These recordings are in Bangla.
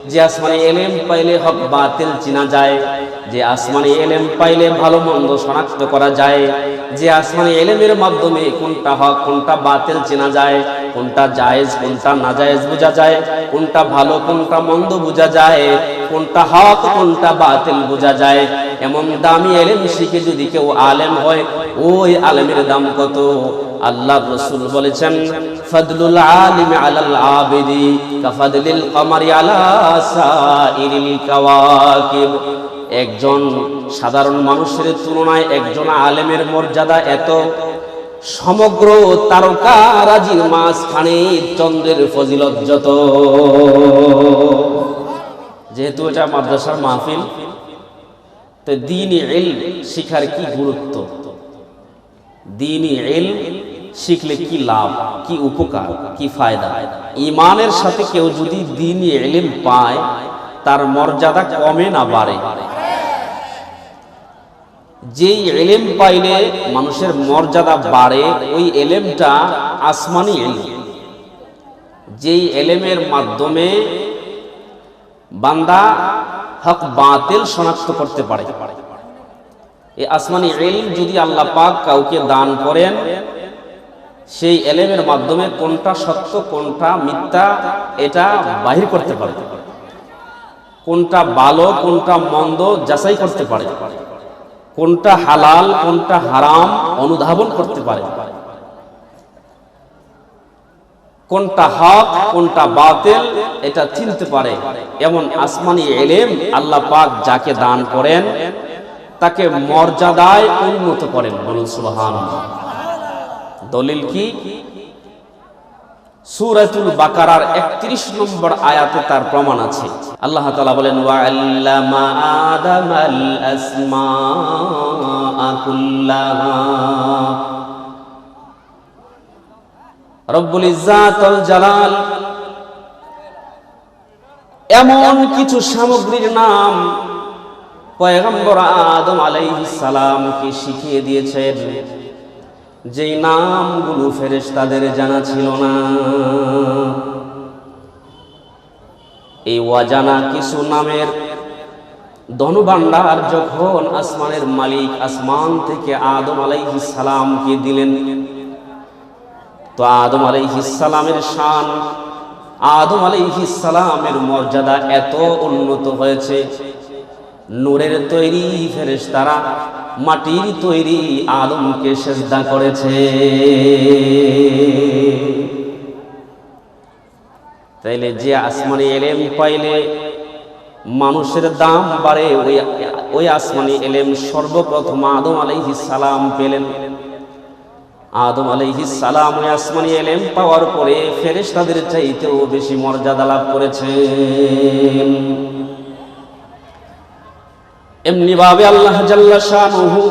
যে আসমানি ইলম পাইলে হক বাতিল চিনা যায়, যে আসমানি ইলম পাইলে ভালো মন্দ শনাক্ত করা যায়, যে আসমানি ইলমের মাধ্যমে কোনটা হক কোনটা বাতিল চেনা যায়, কোনটা জায়েজ কোনটা নাজায়েজ বোঝা যায়, কোনটা ভালো কোনটা মন্দ বোঝা যায়, কোনটা হক কোনটা বাতিল বোঝা যায়। এমন দামি ইলম শিখে যদি কেউ আলেম হয়, ওই আলেমের দাম কত? আল্লাহর রাসূল বলেছেন, ফাদলুল আলিমি আলাল আবিদি কাফাদলিল কমারি আলা সাইরিল কাওয়াকিব। একজন সাধারণ মানুষের তুলনায় একজন আলেমের মর্যাদা এত, সমগ্র তারকারাজির মাঝখানে চন্দ্রের ফজিলত যত। যেহেতু এটা মাদ্রাসার মাহফিল, তো দ্বীনি ইলম শিখার কি গুরুত্ব, দ্বীনি ইলম শিখলে কি লাভ, কি উপকার, কি ফায়দা। ঈমানের সাথে কেউ যদি দ্বীনি ইলম পায়, তার মর্যাদা কমে না বাড়ে। যেই ইলম পাইলে মানুষের মর্যাদা বাড়ে, ওই ইলমটা আসমানি ইলম। যেই ইলমের মাধ্যমে বান্দা হক বাতিল শনাক্ত করতে পারে, এই আসমানি ইলম যদি আল্লাহ পাক কাউকে দান করেন, সেই ইলমের মাধ্যমে কোনটা সত্য কোনটা মিথ্যা এটা বাহির করতে পারে, কোনটা ভালো কোনটা মন্দ যাচাই করতে পারে, কোনটা হালাল কোনটা হারাম অনুধাবন করতে পারে, কোনটা হক কোনটা বাতিল এটা চিনতে পারে। এমন আসমানি ইলম আল্লাহ পাক যাকে দান করেন, তাকে মর্যাদায় উন্নত করেন। বলুন সুবহানাল্লাহ। দলিল কি? সূরাতুল বাকারার 31 নম্বর আয়াতে তার প্রমাণ আছে। আল্লাহ তাআলা বলেন, ওয়া আল্লামা আদামাল আসমাআ কুল্লাহা। রব্বুল ইজ্জাত ওয়াল জালাল এমন কিছু সামগ্রীর নাম পয়গম্বর আদম আলাইহিস সালামকে শিখিয়ে দিয়েছেন, যেই নামগুলো ফেরেশতাদের জানা ছিল না। এই অজানা কিছু নামের ধনভাণ্ডার যখন আসমানের মালিক আসমান থেকে আদম আলাইহিস সালামকে দিলেন, তো আদম আলাইহিস সালামের শান, আদম আলাইহিস সালামের মর্যাদা এত উন্নত হয়েছে, নূরের তৈরি ফেরেশতারা মাটির তৈরি আদমকে সিজদা করেছে। তাইলে যে আসমানি ইলম পাইলে মানুষের দাম বাড়ে, ওই আসমানি ইলম সর্বপ্রথম আদম আলাইহিস সালাম পেলেন। আদম আলাইহিস সালাম ওই আসমানি ইলম পাওয়ার পরে ফেরেশতাদের চাইতেও বেশি মর্যাদা লাভ করেছেন। এমনি ভাবে আল্লাহ জাল্লা শানুহু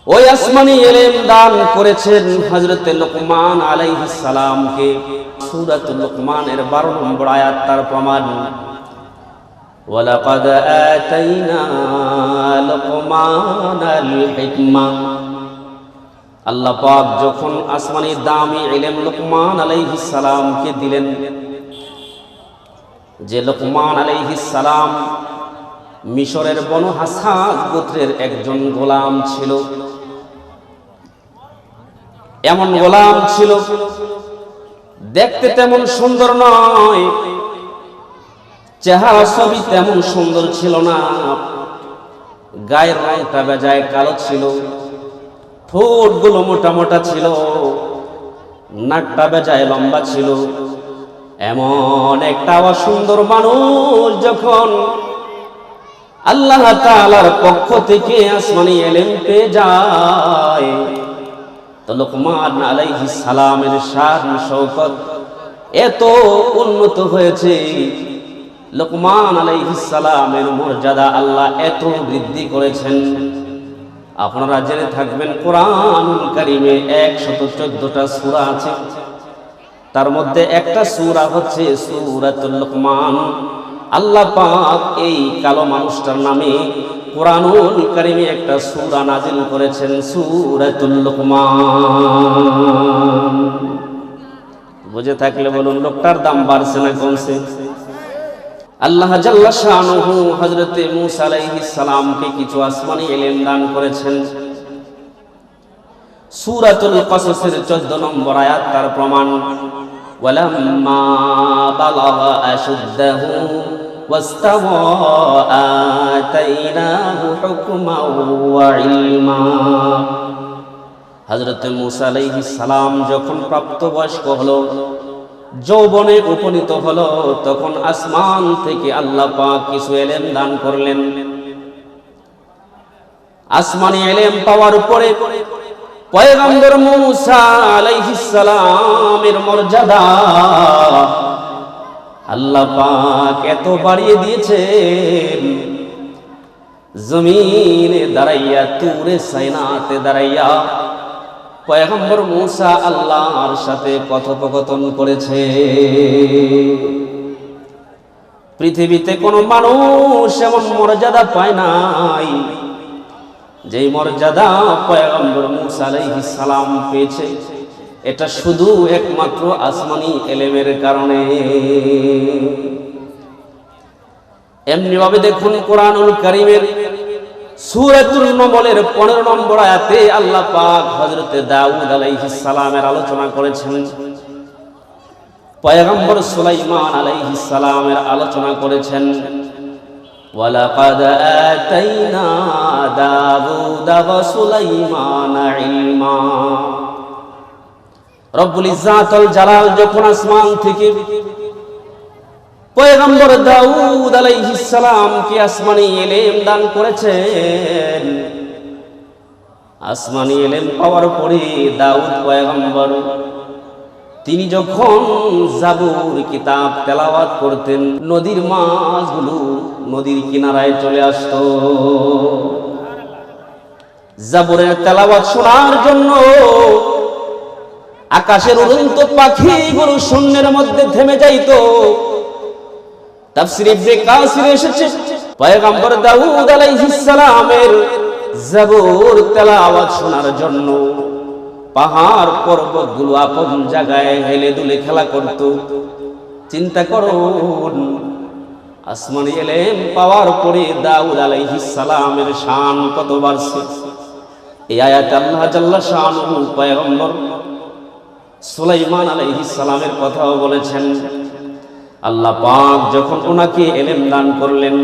ওই আসমানি ইলম দান করেছেন হযরত লুকমান আলাইহিস সালামকে। সূরাতুল লুকমানের 12 নম্বর আয়াত তার প্রমাণ। ওয়ালাকাদ আতাইনা লুকমানাল হিকমা। আল্লাহ পাক যখন আসমানি দামি ইলম লুকমান আলাইহিস সালামকে দিলেন, যে লুকমান আলাইহিস সালাম মিশরের বনু হাসাদ গোত্রের একজন গোলাম ছিল। এমন গোলাম ছিল, দেখতে তেমন সুন্দর নয়, চেহারা ছবি তেমন সুন্দর ছিল না, গায়ের রংটা বেজায় কালো ছিল, ঠোঁটগুলো মোটা মোটা ছিল, নাকটা বেজায় লম্বা ছিল। এমন একটা অসুন্দর মানুষ যখন আল্লাহ তাআলার পক্ষ থেকে আসমানি ইলম পেয়ে যায়, তো লুকমান আলাইহিস সালামের শান শওকত এত উন্নত হয়েছে, লুকমান আলাইহিস সালামের মর্যাদা আল্লাহ এত বৃদ্ধি করেছেন। আপনারা জেনে থাকবেন, কোরআনুল কারীমে 114টা সূরা আছে, তার মধ্যে একটা সূরা হচ্ছে সূরাতুল লুকমান। আল্লাহ পাক এই কালো মানুষটার নামে কোরআনুল কারীমে একটা সূরা নাযিল করেছেন, সূরাতুল লুকমান। বুঝে থাকলে বলুন, লোকটার দাম বাড়ছে না কমছে? আল্লাহ জাল্লা শানুহু হযরতে মূসা আলাইহিস সালামকে কিছু আসমানি ইলম দান করেছেন। সূরাতুল কসসের 14 নম্বর আয়াত তার প্রমাণ। ওয়ালাম্মা বালাগা আশুদ্দাহু ওয়াস্তাওয়া আতাইনাহু হুকমান ওয়া ইলমা। হযরতে মূসা আলাইহিস সালাম যখন প্রাপ্তবয়স্ক হলো, যৌবনে উপনীত হলো, তখন আসমান থেকে আল্লাহ পাক কিছু ইলম দান করলেন। আসমানি ইলম পাওয়ার পরে পয়গম্বর মূসা আলাইহিস সালামের মর্যাদা আল্লাহ পাক এত বাড়িয়ে দিয়েছেন, জমিনে দাঁড়াইয়া, তুরে সাইনাতে দাঁড়াইয়া পয়গম্বর মূসা আল্লাহর সাথে কথোপকথন করেছে। পৃথিবীতে কোনো মানুষ এমন মর্যাদা পায় নাই যেই মর্যাদা পয়গম্বর মূসা আলাইহিস সালাম পেয়েছে। এটা শুধু একমাত্র আসমানি ইলমের কারণে। এমনি ভাবে দেখুন, কোরআনুল কারীমের সূরাতুল নমলের 15 নম্বর আয়াতে আল্লাহ পাক হযরতে দাউদ আলাইহিস সালামের আলোচনা করেছেন, পয়গম্বর সুলাইমান আলাইহিস সালামের আলোচনা করেছেন। ওয়ালাকাদ আতাইনা দাউদা ওয়া সুলাইমানা ইলমা। রব্বুল ইজ্জাতুল জালাল যখন আসমান থেকে পয়গম্বর দাউদ আলাইহিস সালামকে আসমানি ইলম দান করেছেন, আসমানি ইলম পাওয়ার পরে দাউদ পয়গম্বর তিনি যখন জাবুর কিতাব তেলাওয়াত করতেন, নদীর মাছগুলো নদীর কিনারায় চলে আসতো। জাবুরের তেলাওয়াত শোনার জন্য আকাশের উড়ন্ত পাখিগুলো শূন্যের মধ্যে থেমে যাইতো। তাফসীর ইবনে কাসির এসেছে, পয়গম্বর দাউদ আলাইহিস সালামের জাবুর তেলাওয়াত শোনার জন্য পাহাড় পর্বতগুলো আপন জায়গায় হেলে দুলে খেলা করত। চিন্তা করুন, আসমানি ইলম পাওয়ার পরে দাউদ আলাইহিস সালামের শান কত বাড়ছে। এই আয়াতে আল্লাহ জাল্লা শানুহু পয়গম্বর সুলাইমান আলাইহিস সালামের কথাও বলেছেন। আল্লাহ পাক যখন ওনাকে ইলম দান করলেন,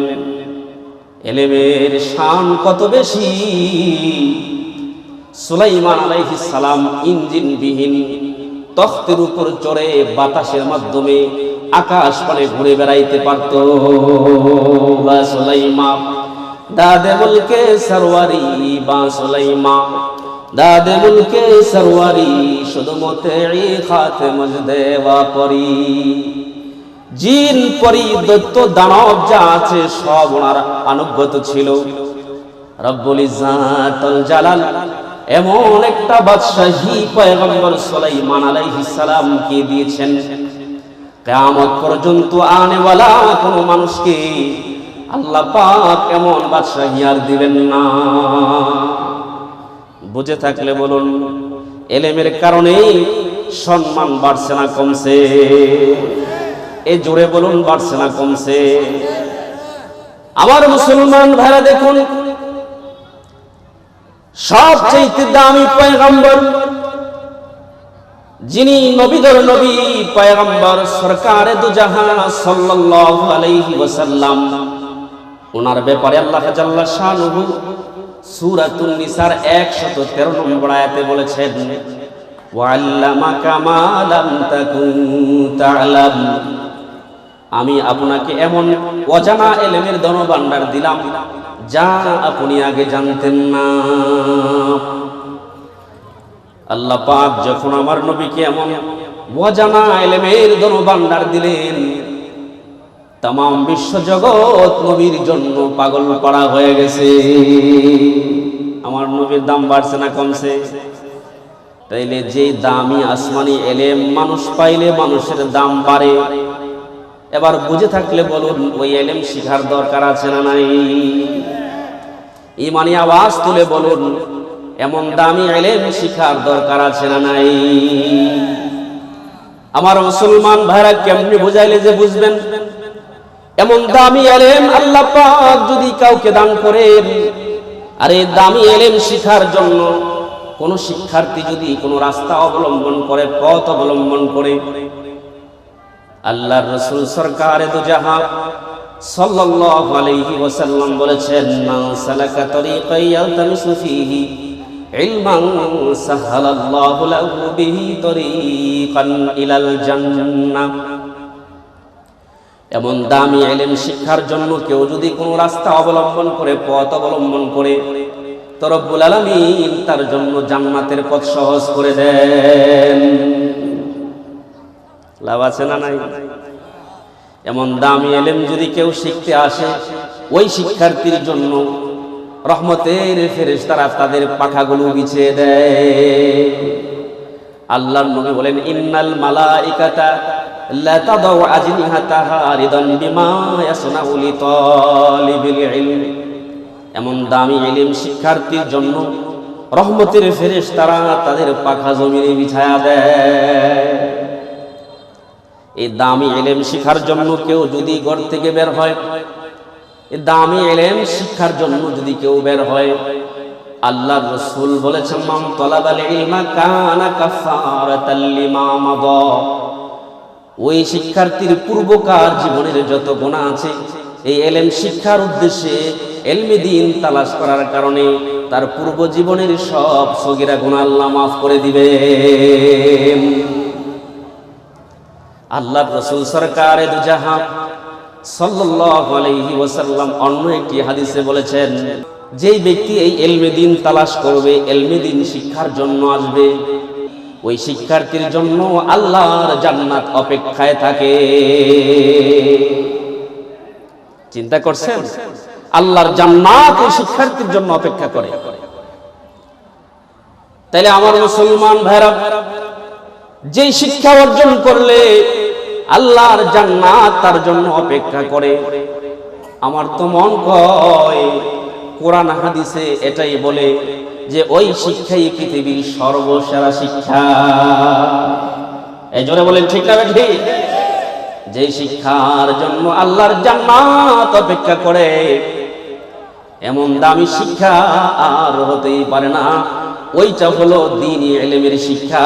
ইলমের শান কত বেশি। সুলাইমান আলাইহিস সালাম ইঞ্জিনবিহীন তখতের উপর চড়ে বাতাসের মাধ্যমে আকাশ পানে ঘুরে বেড়াইতে পারত। বা সুলাইমান দাদে মুলকে সরওয়ারি, বা সুলাইমান দাদে মুলকে সরওয়ারি, শুধু মতেই খাতেমুজ দেওয়া পরি। জিন পরি দৈত্য দানব যা আছে সব ওনার আনুগত ছিল। রব্বুল ইজ্জাতুল জালাল এমন একটা বাদশাহী পয়গম্বর সুলাইমান আলাইহিস সালামকে দিয়েছেন, কিয়ামত পর্যন্ত আনেওয়ালা কোন মানুষকে আল্লাহ পাক এমন বাদশাহী আর দিবেন না। বুঝে থাকলে বলুন, ইলমের কারণে সম্মান বাড়ছে না কমছে? এ জোরে বলুন, বাড়ছে না কমছে? আমার মুসলমান ভাইরা দেখুন, সবচেয়ে দামি পয়গম্বর, যিনি নবীদের নবী পয়গম্বর সরকারে দু জাহান সাল্লাল্লাহু আলাইহি ওয়াসাল্লাম, ওনার ব্যাপারে আল্লাহ জাল্লা শানুহু সূরাতুন নিসার 113 নম্বর আয়াতে বলেছেন, ওয়াল্লামাকা মা লাম তাকুন তা'লাম। আমি আপনাকে এমন অজানা ইলমের ধনভাণ্ডার দিলাম যা আপনি আগে জানতেন না। আল্লাহ পাক যখন আমার নবীকে এমন অজানা ইলমের ধনভাণ্ডার দিলেন, तमाम विश्व जगत नबीर जन्य पागल पड़ा হয়ে গেছে। আমার নবীর দাম বাড়ছে না কমছে? তাইলে যে দামি আসমানি ইলম মানুষ পাইলে মানুষের দাম বাড়ে। এবার বুঝে থাকলে বলুন, ওই ইলম শিখার দরকার আছে না নাই? ঈমানি আওয়াজ তুলে বলুন, এমন দামি ইলম শিখার দরকার আছে না নাই? আমার মুসলমান ভাইরা কেমনে বুঝাইলে যে বুঝবেন? এমন দামি ইলম আল্লাহ পাক যদি কাউকে দান করেন, আর এই দামি ইলম শিখার জন্য কোন শিক্ষার্থী যদি কোন রাস্তা অবলম্বন করে, পথ অবলম্বন করে, আল্লাহর রাসূল সরকারে দু জাহান সাল্লাল্লাহু আলাইহি ওয়াসাল্লাম বলেছেন, মান সালাকা তরিকান ইয়ালতামিসু ফীহি ইলমান সাহালাল্লাহু লাহু বিহি তরিকান ইলাল জান্নাহ। এমন দামি ইলম শিক্ষার জন্য কেউ যদি কোনো রাস্তা অবলম্বন করে, পথ অবলম্বন করে, তো রব্বুল আলামিন তার জন্য জান্নাতের পথ সহজ করে দেন। লাভ আছে না নাই? এমন দামি ইলম যদি কেউ শিখতে আসে, ওই শিক্ষার্থীর জন্য রহমতের ফেরেশতারা তাদের পাখাগুলো বিছিয়ে দেয়। আল্লাহর নবী বলেন, ইন্নাল মালাইকাতা লা তাদাউ আজনিহাতাহা রিদান বিমা ইয়াসনাউ লিতালিবিল ইলম। এমন দামি ইলম শিক্ষার্থীর জন্য রহমতের ফেরেশতারা তাদের পাখা জমিনে বিছায়া দেয়। এই দামি ইলম শিখার জন্য কেউ যদি ঘর থেকে বের হয়, এই দামি ইলম শিক্ষার জন্য যদি কেউ বের হয়, আল্লাহর রাসূল বলেছেন, মান তালাবাল ইলমা কানা কাফারাতাল লিমা মাদা। ওই শিক্ষার্থীর পূর্বকার জীবনের যত গুনাহ আছে, এই ইলম শিক্ষার উদ্দেশ্যে ইলমে দ্বীন তালাশ করার কারণে তার পূর্ব জীবনের সব সগীরা গুনাহ আল্লাহ মাফ করে দিবেন। আল্লাহর রাসূল সরকারে দু জাহান সাল্লাল্লাহু আলাইহি ওয়াসাল্লাম অন্য একটি হাদিসে বলেছেন, যেই ব্যক্তি এই ইলমে দ্বীন তালাশ করবে, ইলমে দ্বীন শিক্ষার জন্য আসবে, ওই শিক্ষার্থীর জন্য আল্লাহর জান্নাত অপেক্ষায় থাকে। চিন্তা করছেন? আল্লাহর জান্নাত ওই শিক্ষার্থীর জন্য অপেক্ষা করে। তাইলে আমার মুসলমান ভাইরা, যেই শিক্ষা অর্জন করলে আল্লাহর জান্নাত তার জন্য অপেক্ষা করে, আমার তো মন কয় কোরআন হাদিসে এটাই বলে যে ওই শিক্ষাই পৃথিবীর সর্বসেরা শিক্ষা। এই জোরে বলেন ঠিক না ঠিক? যে শিক্ষার জন্য আল্লাহর জান্নাত অপেক্ষা করে, এমন দামি শিক্ষা আর হতেই পারে না। ওইটা হলো দ্বীনি ইলমের শিক্ষা,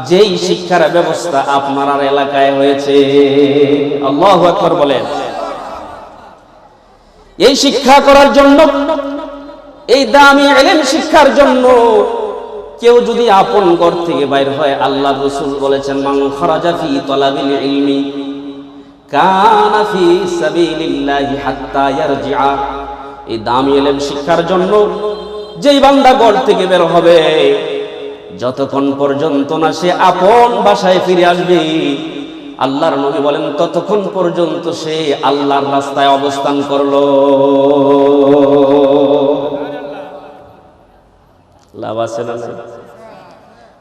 যেই শিক্ষার ব্যবস্থা আপনার এলাকায় হয়েছে। আল্লাহু আকবার বলেন। এই শিক্ষা করার জন্য, এই দামি ইলম শিক্ষার জন্য কেউ যদি আপন ঘর থেকে বাইর হয়, আল্লাহর রাসূল বলেছেন, মান খারাজা ফি তালাবিল ইলমি কানা ফি সাবিলিল্লাহি হাত্তা ইয়ারজিআ। এই দামি ইলম শিক্ষার জন্য যেই বান্দা ঘর থেকে বের হবে, যতক্ষণ পর্যন্ত না সে আপন বাসায় ফিরে আসবে, আল্লাহর নবী বলেন ততক্ষণ পর্যন্ত সে আল্লাহর রাস্তায় অবস্থান করলো। লাভ আছে না নাই?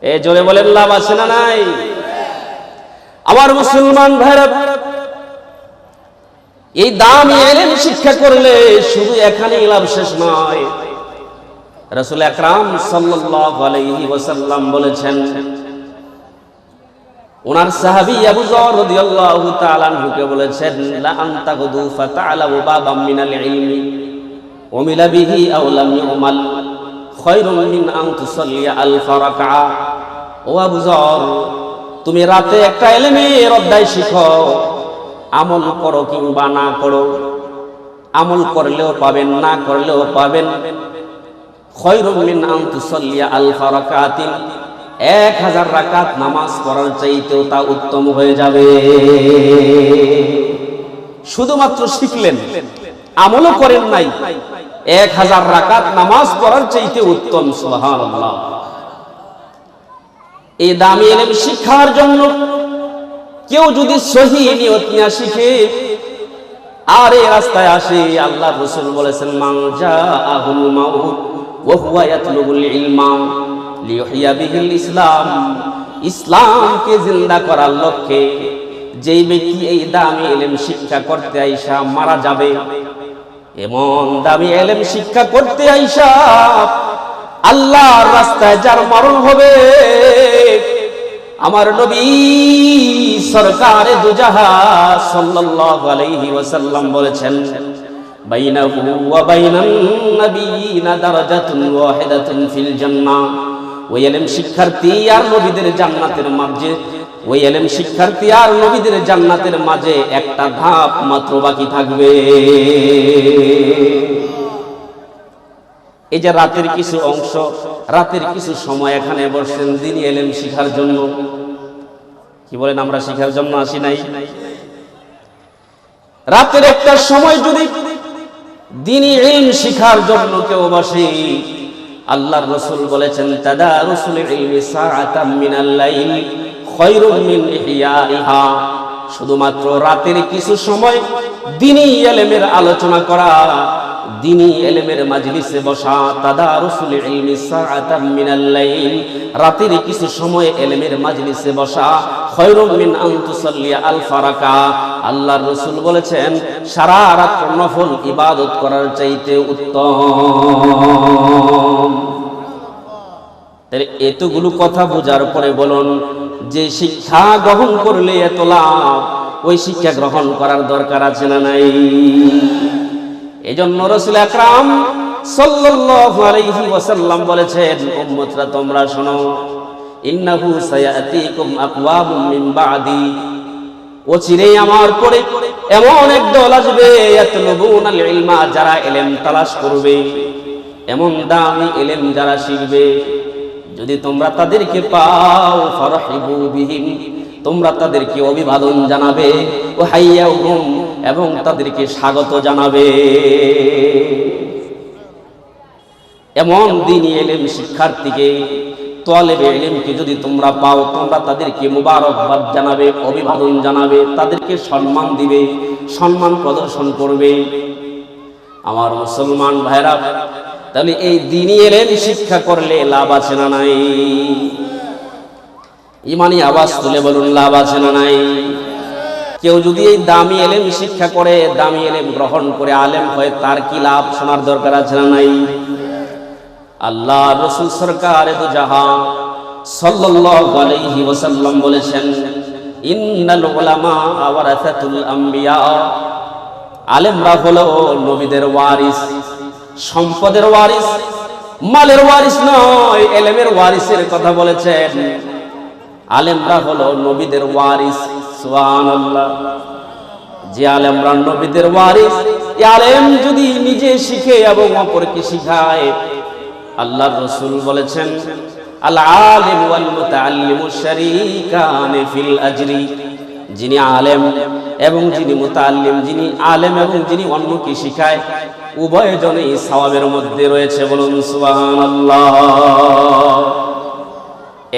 এই জোরে বলেন, লাভ আছে না নাই? আমার মুসলমান ভাইরা, এই দামি ইলম শিক্ষা করলে শুধু এখানেই লাভ শেষ নয়। রাসূল আকরাম সাল্লাল্লাহু আলাইহি ওয়াসাল্লাম বলেছেন, ওনার সাহাবী আবু যর রাদিয়াল্লাহু তাআলা আনহুকে বলেছেন, লা আনতা গুদু ফাতা'লামু বাবাম মিনাল ইলমি উমিলা বিহি আও লাম ইউমাল খায়রুম মিন আন তুসাল্লিয়া আলফা রাকআ। ও আবু যর, তুমি রাতে একটা ইলমের অধ্যায় শিখো, আমল করো কিংবা না করো, আমল করলেও পাবেন, না করলেও পাবেন। খায়রুম মিন আন তুসাল্লিয়া আলফা রাকাতিন, 1000 রাকাত নামাজ পড়ার চাইতেও তা উত্তম হয়ে যাবে। শুধুমাত্র শিখলেন, আমলও করেন নাই, 1000 রাকাত নামাজ পড়ার চাইতে উত্তম। সুবহানাল্লাহ। এই দামি ইলম শিক্ষার জন্য কেউ যদি সহিহ নিয়ত নিয়ে শিখে আর এই রাস্তায় আসে, আল্লাহর রাসূল বলেছেন, মান জাআহুল মাউত ওয়া হুয়া ইয়াতলুবুল ইলমা লিইহইয়া বিহিল ইসলাম। ইসলামকে জিন্দা করার লক্ষ্যে যেই ব্যক্তি এই দামি ইলম শিক্ষা করতে আইসা মারা যাবে, এমন দামি ইলম শিক্ষা করতে আইসা আল্লাহর রাস্তায় যার মরণ হবে, আমার নবী সরকারে দুজাহা সাল্লাল্লাহু আলাইহি ওয়াসাল্লাম বলেছেন, বাইনাহু ওয়া বাইনান নাবিয়িনা দারাজাতুন ওয়াহিদাতুন ফিল জান্নাহ। ওই ইলম শিক্ষার্থী আর নবীদের জান্নাতের মাঝে, ওই ইলম শিক্ষার্থী আর নবীদের জান্নাতের মাঝে একটা ধাপ মাত্র বাকি থাকবে। এই যে রাতের কিছু অংশ, রাতের কিছু সময় এখানে বসছেন দ্বীনি ইলম শিখার জন্য। কি বলেন, আমরা শিখার জন্য আসি নাই? রাতের একটা সময় যদি দ্বীনি ইলম শিখার জন্য কেউ বসে, আল্লাহর রাসূল বলেছেন, তাদারুসুল ইলমি সাআতাম মিনাল লাইল খায়রুম মিন ইহইয়াইহা। শুধুমাত্র রাতের কিছু সময় দ্বীনি ইলমের আলোচনা করা, দ্বীনি ইলমের মাজলিসে বসা, তাদারুসুল ইলমি সাআতাম মিনাল লাইল, রাতের কিছু সময় ইলমের মাজলিসে বসা, খায়রুম মিন আন তুসাল্লি আলফা রাকা। আল্লাহর রাসূল বলেছেন, সারা রাত নফল ইবাদত করার চাইতে উত্তম। তাহলে এতগুলো কথা বোঝার পরে বলুন, যে শিক্ষা গ্রহণ করলে এত লাভ, ওই শিক্ষা গ্রহণ করার দরকার আছে না নাই? এজন্য রাসূল আকরাম সাল্লাল্লাহু আলাইহি ওয়াসাল্লাম বলেছেন, উম্মতরা তোমরা শোনো, ইন্নাহু সায়াতিকুম আকওয়ামুম মিন বাদি, অচিরেই আমার পরে এমন এক দল আসবে, ইয়াতলুবুনাল ইলমা, যারা ইলম তালাশ করবে, এমন দামি ইলম যারা শিখবে, যদি তোমরা তাদেরকে পাও, ফারহিবু বিহিম, তোমরা তাদেরকে অভিবাদন জানাবে, ও হাইয়াহুম, এবং তাদেরকে স্বাগত জানাবে। এমন দ্বীনি ইলম শিক্ষার্থীকে, তালেবে ইলমকে যদি তোমরা পাও, তোমরা তাদেরকে মুবারকবাদ জানাবে, অভিবাদন জানাবে, তাদেরকে সম্মান দিবে, সম্মান প্রদর্শন করবে। আমার মুসলমান ভাইরা, তাহলে এই দ্বীনি ইলম শিক্ষা করলে লাভ আছে না নাই? ইমানি আওয়াজ তুলে বলুন, লাভ আছে না নাই? কেউ যদি এই দামি ইলম শিক্ষা করে, দামি ইলম গ্রহণ করে আলেম হয়, তার কি লাভ? শোনার দরকার আছে না নাই? আল্লাহ রাসূল সরকারে দু জাহান সাল্লাল্লাহু আলাইহি ওয়াসাল্লাম বলেছেন, ইন্নাল উলামা ওয়ারাসাতুল আম্বিয়া, আলেমরা হলো নবীদের ওয়ারিস, সম্পদের ওয়ারিস, মালের ওয়ারিস নয়, ইলমের ওয়ারিসের কথা বলেছেন। আলেমরা হলো নবীদের ওয়ারিস। সুবহানাল্লাহ। যে আলেমরা নবীদের ওয়ারিস, এই আলেম যদি নিজে শিখে এবং অপরকে শিখায়, আল্লাহর রাসূল বলেছেন, আল আলিম ওয়াল মুতাআল্লিমু শারীকান ফিল আজরি, যিনি আলেম এবং যিনি মুতাআল্লিম, যিনি আলেম এবং যিনি অন্যকে শিখায়, উভয়জনেই সওয়াবের মধ্যে রয়েছে। বলুন সুবহানাল্লাহ।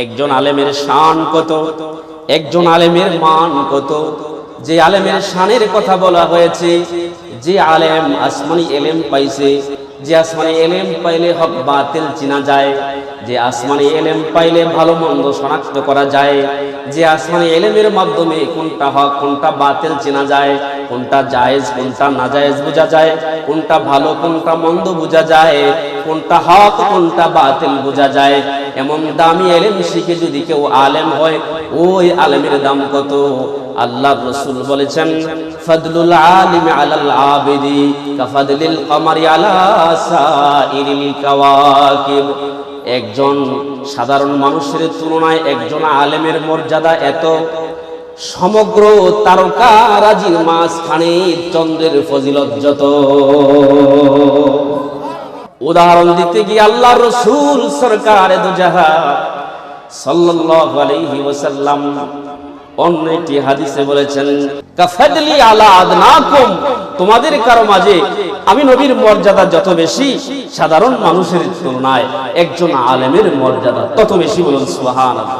একজন আলেমের শান কত, একজন আলেমের মান কত। যে আলেমের শানের কথা বলা হয়েছে, যে আলেম আসমানি ইলম পাইছে, যে আসমানি ইলম পাইলে হক বাতিল চিনা যায়, যে আসমানি ইলম পাইলে ভালো মন্দ শনাক্ত করা যায়, যে আসমানি ইলমের মাধ্যমে কোনটা হক কোনটা বাতিল চেনা যায়, কোনটা জায়েজ কোনটা নাজায়েজ বোঝা যায়, কোনটা ভালো কোনটা মন্দ বোঝা যায়, কোনটা হক কোনটা বাতিল বোঝা যায়, এমন দামি ইলম শিখে যদি কেউ আলেম হয়, ওই আলেমের দাম কত? আল্লাহর রাসূল বলেছেন, ফাদলুল আলিম আলাল আবিদি কাফাদলিল কমারি আলা সাইরিল কাওয়াকিব। একজন সাধারণ মানুষের তুলনায় একজন আলেমের মর্যাদা এত, সমগ্র তারকারাজির মাঝখানে চন্দ্রের ফজিলত যত। উদাহরণ দিতে গিয়ে আল্লাহর রাসূল সরকারে দু জাহান সাল্লাল্লাহু আলাইহি ওয়াসাল্লাম অন্য একটি হাদিসে বলেছেন, কাফাদলি আলা আদনাকুম, তোমাদের কারো মাঝে আমি নবীর মর্যাদা যত বেশি, সাধারণ মানুষের তুলনায় একজন আলেমের মর্যাদা তত বেশি। বলুন সুবহানাল্লাহ।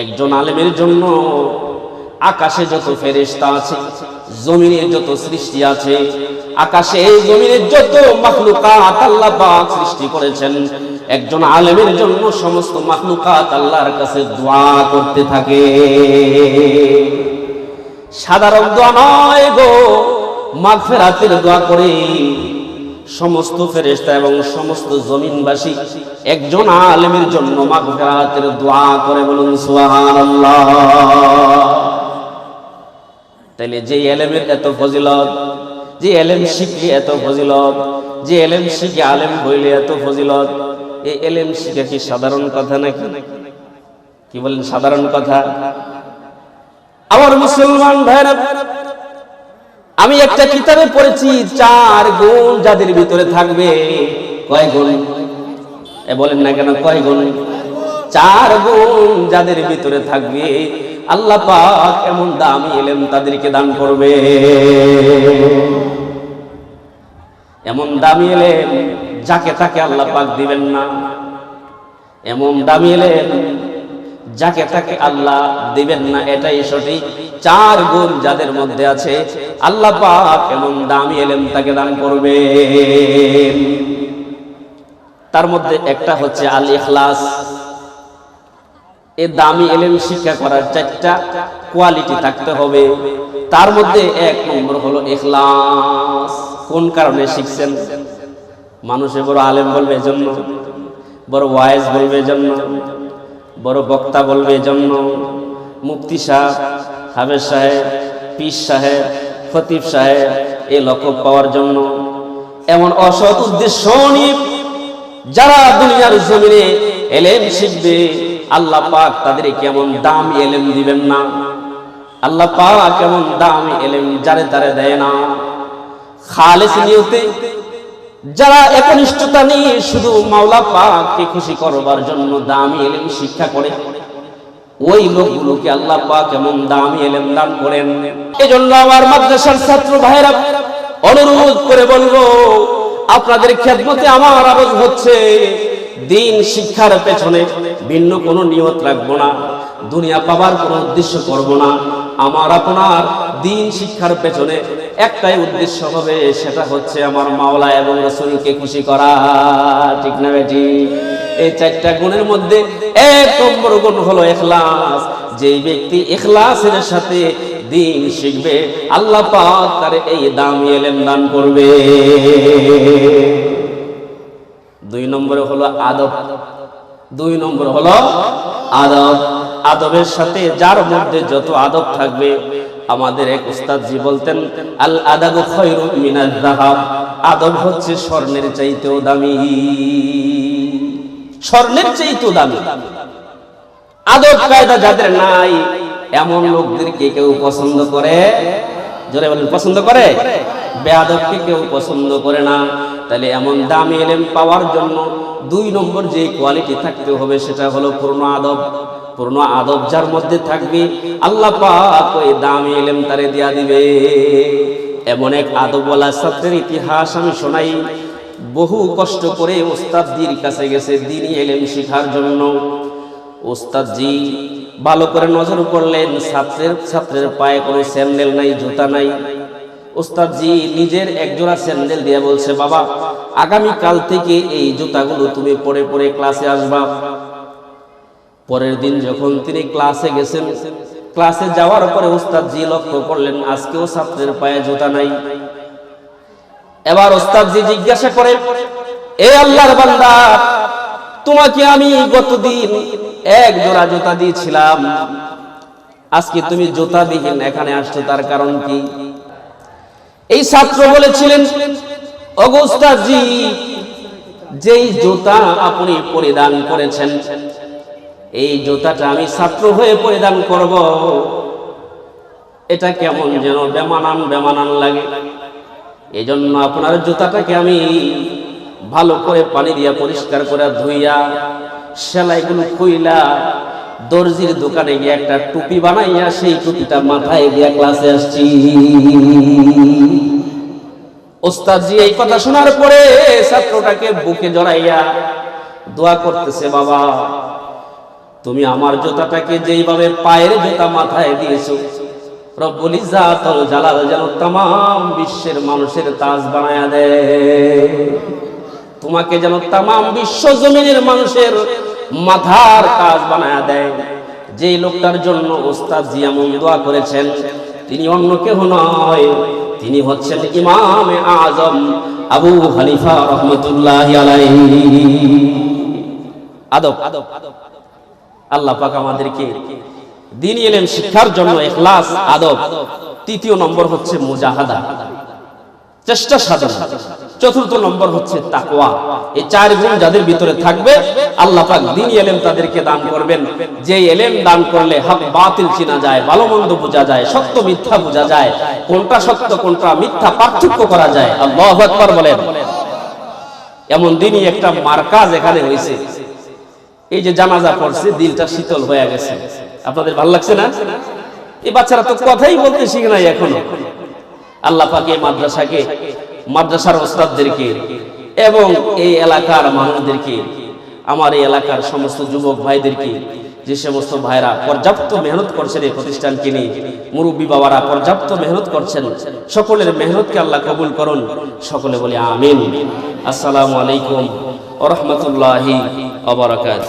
একজন আলেমের জন্য আকাশে যত ফেরেশতা আছে, জমিনে যত সৃষ্টি আছে, আকাশে জমিনে যত মাখলুকাত আল্লাহ পাক সৃষ্টি করেছেন, একজন আলেমের জন্য সমস্ত মাখলুকাত আল্লাহর কাছে দোয়া করতে থাকে। সাধারণ দোয়া নয় গো, মাগফিরাতের দোয়া করে। সমস্ত ফেরেশতা এবং সমস্ত জমিনবাসী একজন আলেমের জন্য মাগফিরাতের দোয়া করে, বলুন সুবহানাল্লাহ। তাইলে যে এলেমের এত ফজিলত, যে এলেম শিখলে এত ফজিলত, যে এলেম শিখে আলেম হইলে এত ফজিলত, এই এলেম শিখা কি সাধারণ কথা নাকি? কি বলেন, সাধারণ কথা? আমার মুসলমান ভাইরা, আমি একটা কিতাবে পড়েছি 4 গুণ যাদের ভিতরে থাকবে। কয় গুণ? বলেন না কেন, কয় গুণ? 4 গুণ যাদের ভিতরে থাকবে আল্লাহ পাক এমন দামি ইলম তাদেরকে দান করবে। এমন দামি ইলম যাকে তাকে আল্লাহ পাক দিবেন না। এমন দামি ইলম যাকে তাকে আল্লাহ দিবেন না, এটাই সঠিক। 4 গুণ যাদের মধ্যে আছে আল্লাহ পাক এমন দামি ইলম তাকে দান করবে। তার মধ্যে একটা হচ্ছে আল ইখলাস। এই দামি ইলম শিক্ষা করার 4টা কোয়ালিটি থাকতে হবে। তার মধ্যে 1 নম্বর হলো ইখলাস। কোন কারণে শিখছেন? মানুষে বড় আলেম বলবে এজন্য, বড় ওয়াইজ বলবে এজন্য, বড় বক্তা বলবে এজন্য, মুফতি সাহেব, হাফেজ সাহেব, পীর সাহেব, খতিব সাহেব, এই লকব পাওয়ার জন্য। এমন অসৎ উদ্দেশ্য নিয়ে যারা দুনিয়ার জমিনে ইলম শিখবে আল্লাহ পাক তাদের কেমন দামি ইলম দিবেন না। আল্লাহ পাক কেমন দামি ইলম যারে তারে দেয় না। খালেস নিয়তে যারা একনিষ্ঠতা নিয়ে শুধু মাওলা পাককে খুশি করবার জন্য দামি ইলম শিক্ষা করে, ওই লোকগুলোকে আল্লাহ পাক কেমন দামি ইলম দান করেন। এজন্য আমার মাদ্রাসার ছাত্র ভাইরা অনুরোধ করে বলবো, আপনাদের খেদমতে আমার আওয়াজ হচ্ছে, দিন শিক্ষার পেছনে ভিন্ন কোনো নিয়ত রাখবো না, দুনিয়া পাবার কোনো উদ্দেশ্য করব না। আমার আপনার দিন শিক্ষার পেছনে একটাই উদ্দেশ্য হবে, সেটা হচ্ছে আমার মাওলা এবং রাসূলকে খুশি করা। ঠিক না বেটি? এই 4টা গুণের মধ্যে 1 নম্বর গুণ হলো ইখলাস। যেই ব্যক্তি ইখলাসের সাথে দিন শিখবে আল্লাহ পাক তারে এই দামি ইলম দান করবে। 2 নম্বরে হলো আদব। 2 নম্বর হলো আদব। আদবের সাথে যার মধ্যে যত আদব থাকবে, আমাদের এক উস্তাদ জি বলতেন, আল আদাবু খায়রুম মিনাজ যাহাব। আদব হচ্ছে স্বর্ণের চাইতেও দামি। স্বর্ণের চাইতেও দামি। আদব কায়দা যাদের নাই এমন লোকদেরকে কেউ পছন্দ করে? জোরে বলেন, পছন্দ করে? বেয়াদবকে কেউ পছন্দ করে না। তাহলে এমন দামি ইলম পাওয়ার জন্য 2 নম্বর যে কোয়ালিটি থাকতে হবে সেটা হলো পূর্ণ আদব। পূর্ণ আদব যার মধ্যে থাকবে আল্লাহ পাক ওই দামি ইলম তারে দিয়া দিবে। এমন এক আদবওয়ালা ছাত্রের ইতিহাস আমি শোনাই। বহু কষ্ট করে ওস্তাদজির কাছে গেছে দ্বীনি ইলম শেখার জন্য। ওস্তাদজি ভালো করে নজর করলেন, ছাত্রের পায়ে কোনো স্যান্ডেল নাই, জুতা নাই। ওস্তাদজি নিজের একজোড়া স্যান্ডেল দিয়ে বলছে, বাবা আগামী কাল থেকে এই জুতাগুলো তুমি পরে পরে ক্লাসে আসবা। পরের দিন যখন তিনি ক্লাসে গেছেন, ক্লাসে যাওয়ার পরে ওস্তাদজি লক্ষ্য করলেন আজকেও ছাত্রের পায়ে জুতা নাই। এবার ওস্তাদজি জিজ্ঞাসা করে, এ আল্লাহর বান্দা, তোমাকে আমি গতদিন 1 জোড়া জুতা দিয়েছিলাম, আজকে তুমি জুতা বিহীন এখানে আসছো, তার কারণ কি? এই ছাত্র বলেছিলেন, ওগো ওস্তাদজি, যেই জুতা আপনি পরিধান করেছেন এই জুতাটা আমি ছাত্র হয়ে পরিধান করব, এটা কেমন যেন বেমানান বেমানান লাগে। এজন্য আপনার জুতাটাকে আমি ভালো করে পানি দিয়া পরিষ্কার করে ধুইয়া সেলাইগুলো খুইলা দর্জির দোকানে গিয়ে একটা টুপি বানাইয়া সেই টুপিটা মাথায় দিয়া ক্লাসে আসছি। ওস্তাদজি এই কথা শোনার পরে ছাত্রটাকে বুকে জড়াইয়া দোয়া করতেছে, বাবা তুমি আমার জুতাটাকে যেইভাবে পায়ের জুতা মাথায় দিয়েছো, রব্বুল ইজ্জাত ওয়াল জালাল যেন तमाम বিশ্বের মানুষের তাজ বানায়া দেয়, তোমাকে যেন तमाम বিশ্ব জমিনের মানুষের মাথার তাজ বানায়া দেয়। যেই লোকটার জন্য ওস্তাদজি এমন দোয়া করেছেন তিনি অন্য কেউ নয়, তিনি হচ্ছেন ইমামে আজম আবু হানিফা রাহমাতুল্লাহি আলাইহি। আদব, আল্লাহ পাক আমাদেরকে দ্বীনি ইলম শিক্ষার জন্য ইখলাস, আদব। তৃতীয় নম্বর হচ্ছে মুজাহাদা, চেষ্টা সাধনা। চতুর্থ নম্বর হচ্ছে তাকওয়া। এই চার গুণ যাদের ভিতরে থাকবে আল্লাহ পাক দ্বীনি ইলম তাদেরকে দান করবেন। যে ইলম দান করলে হক বাতিল চেনা যায়, ভালো মন্দ বোঝা যায়, সত্য মিথ্যা বোঝা যায়, কোনটা সত্য কোনটা মিথ্যা পার্থক্য করা যায়। আল্লাহু আকবার বলেন। এমন দিনই একটা মার্কাজ এখানে হয়েছে। এই যে জানাজা পড়ছে, দিলটা শীতল হয়ে গেছে। আপনাদের ভালো লাগছে না? এই বাচ্চারা তো কথাই বলতে শিখে নাই এখনো। আল্লাহ পাক এই মাদ্রাসাকে, মাদ্রাসার ওস্তাদদেরকে এবং এই এলাকার মানুষদেরকে, আমার এই এলাকার সমস্ত যুবক ভাইদেরকে, যে সমস্ত ভাইরা পর্যাপ্ত মেহনত করছেন এই প্রতিষ্ঠানকে নিয়ে, মুরব্বী বাবারা পর্যাপ্ত মেহনত করছেন, সকলের মেহনতকে আল্লাহ কবুল করুন। সকলে বলি আমিন। আসসালামু আলাইকুম ওয়া রাহমাতুল্লাহি ওয়া বারাকাতুহু।